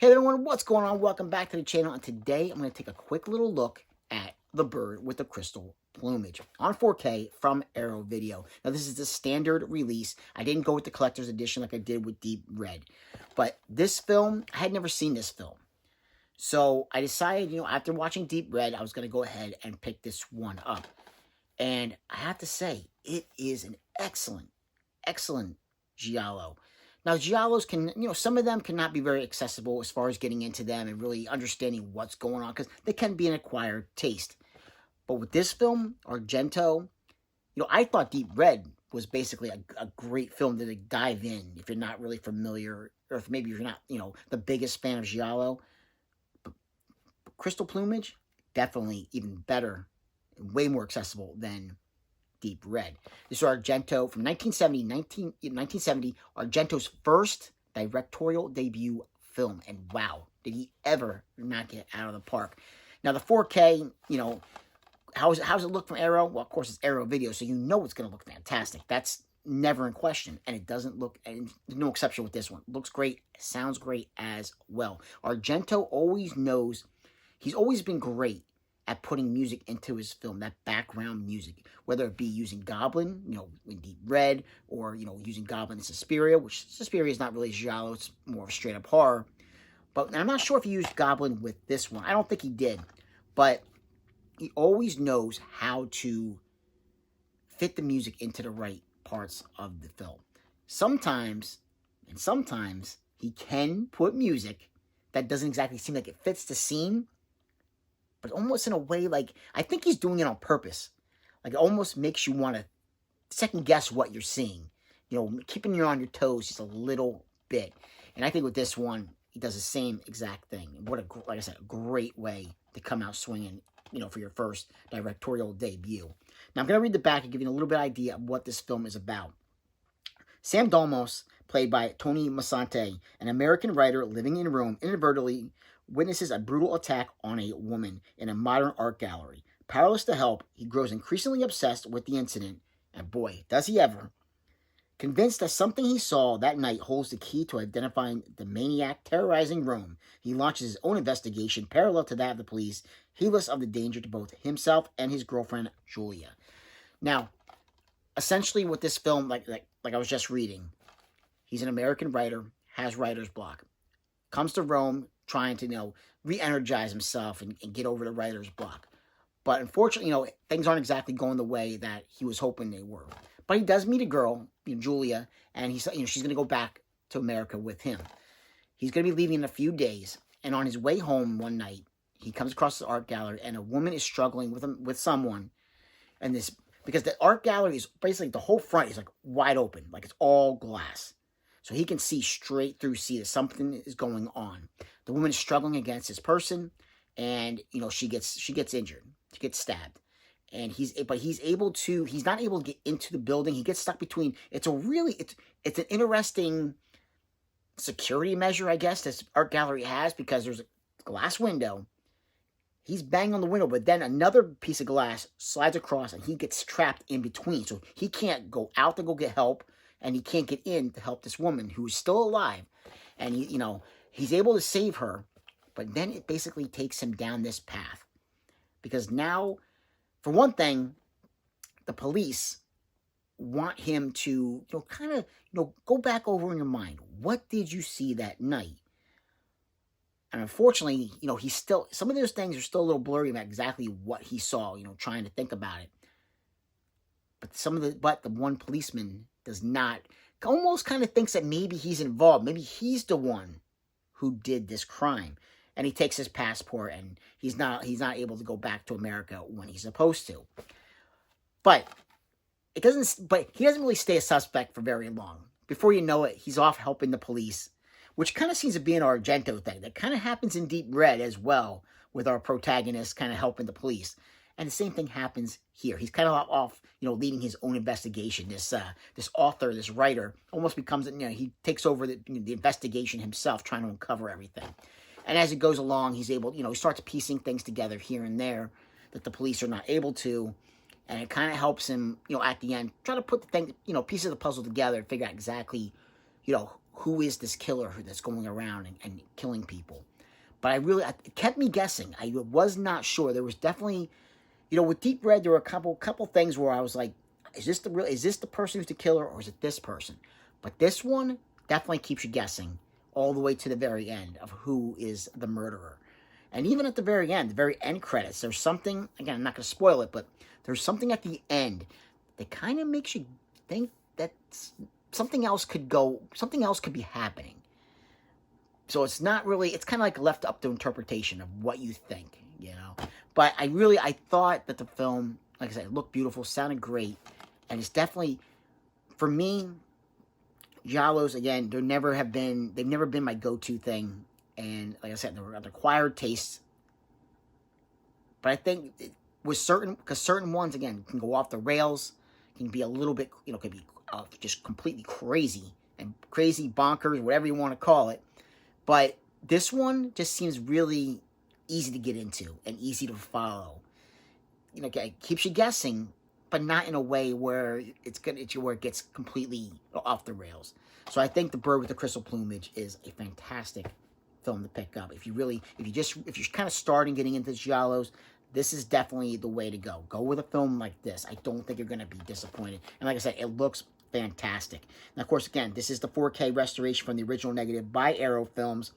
Hey everyone, what's going on? Welcome back to the channel, and today I'm going to take a quick little look at the bird with the crystal plumage on 4K from Arrow Video. Now this is the standard release. I didn't go with the collector's edition like I did with Deep Red, but this film, I had never seen this film. So I decided, after watching Deep Red, I was going to go ahead and pick this one up. And I have to say, it is an excellent giallo. Now, giallos can, some of them cannot be very accessible as far as getting into them and really understanding what's going on, because they can be an acquired taste. But with this film, Argento, I thought Deep Red was basically a great film to dive in if you're not really familiar, or if maybe you're not, the biggest fan of giallo. But Crystal Plumage, definitely even better, way more accessible than Deep Red. This is Argento from 1970, Argento's first directorial debut film. And wow, did he ever knock it out of the park. Now, the 4K, how's it look from Arrow? Well, of course, it's Arrow Video, so it's going to look fantastic. That's never in question. And it doesn't look, and no exception with this one. It looks great, sounds great as well. Argento always knows, he's always been great at putting music into his film, that background music, whether it be using Goblin, in Deep Red, or, using Goblin in Suspiria, which Suspiria is not really giallo, it's more of a straight-up horror. But I'm not sure if he used Goblin with this one. I don't think he did. But he always knows how to fit the music into the right parts of the film. Sometimes he can put music that doesn't exactly seem like it fits the scene, but almost in a way, like, I think he's doing it on purpose. Like, it almost makes you want to second guess what you're seeing. Keeping you on your toes just a little bit. And I think with this one, he does the same exact thing. What like I said, a great way to come out swinging, for your first directorial debut. Now, I'm going to read the back and give you a little bit of idea of what this film is about. Sam Dalmos, played by Tony Masante, an American writer living in Rome, inadvertently witnesses a brutal attack on a woman in a modern art gallery. Powerless to help, he grows increasingly obsessed with the incident, and boy, does he ever. Convinced that something he saw that night holds the key to identifying the maniac terrorizing Rome, he launches his own investigation parallel to that of the police, heedless of the danger to both himself and his girlfriend, Julia. Now, essentially with this film, like I was just reading, he's an American writer, has writer's block, comes to Rome trying to, re-energize himself and get over the writer's block. But unfortunately, things aren't exactly going the way that he was hoping they were. But he does meet a girl, Julia, and he's, she's going to go back to America with him. He's going to be leaving in a few days, and on his way home one night, he comes across the art gallery, and a woman is struggling with someone, and this, because the art gallery is basically, the whole front is like wide open, like it's all glass. So he can see straight through, see that something is going on. The woman is struggling against this person, and she gets injured. She gets stabbed. And he's not able to get into the building. He gets stuck between, it's an interesting security measure, I guess, this art gallery has, because there's a glass window. He's banging on the window, but then another piece of glass slides across and he gets trapped in between. So he can't go out to go get help, and he can't get in to help this woman who is still alive. And, he's able to save her, but then it basically takes him down this path. Because now, for one thing, the police want him to, go back over in your mind. What did you see that night? And unfortunately, he's still, some of those things are still a little blurry about exactly what he saw, trying to think about it. But the one policeman does not, almost kind of thinks that maybe he's involved. Maybe he's the one who did this crime. And he takes his passport, and he's not able to go back to America when he's supposed to. But he doesn't really stay a suspect for very long. Before you know it, he's off helping the police, which kind of seems to be an Argento thing. That kind of happens in Deep Red as well, with our protagonist kind of helping the police. And the same thing happens here. He's kind of off, leading his own investigation. This author, this writer, almost becomes, he takes over the investigation himself, trying to uncover everything. And as it goes along, he's able, he starts piecing things together here and there that the police are not able to. And it kind of helps him, at the end, try to put the thing, pieces of the puzzle together and figure out exactly, who is this killer that's going around and killing people. But it kept me guessing. I was not sure. There was definitely, with Deep Red, there were a couple things where I was like, is this the person who's the killer, or is it this person? But this one definitely keeps you guessing all the way to the very end of who is the murderer. And even at the very end credits, there's something, again, I'm not going to spoil it, but there's something at the end that kind of makes you think that something else could be happening. So it's not really, it's kind of like left up to interpretation of what you think, But I thought that the film, like I said, it looked beautiful, sounded great, and it's definitely, for me, giallos, again, they've never been my go-to thing, and like I said, they're an acquired taste. But I think with certain ones, again, can go off the rails, can be a little bit, could be just completely crazy, bonkers, whatever you want to call it. But this one just seems really easy to get into and easy to follow. It keeps you guessing, but not in a way where where it gets completely off the rails. So I think The Bird with the Crystal Plumage is a fantastic film to pick up. If you're kind of starting getting into giallos, this is definitely the way to go. Go with a film like this. I don't think you're going to be disappointed. And like I said, it looks fantastic. Now, of course, again, this is the 4K restoration from the original negative by Arrow Films.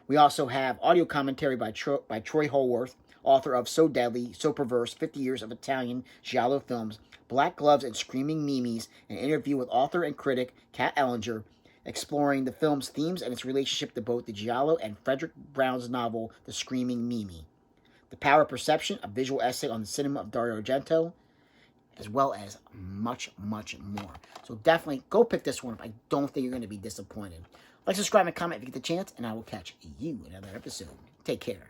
We also have audio commentary by Troy Holworth, author of So Deadly, So Perverse, 50 Years of Italian Giallo Films, Black Gloves and Screaming Mimes, an interview with author and critic Kat Ellinger, exploring the film's themes and its relationship to both the Giallo and Frederick Brown's novel, The Screaming Mimi. The Power of Perception, a visual essay on the cinema of Dario Argento, as well as much, much more. So definitely go pick this one up. I don't think you're going to be disappointed. Like, subscribe, and comment if you get the chance, and I will catch you in another episode. Take care.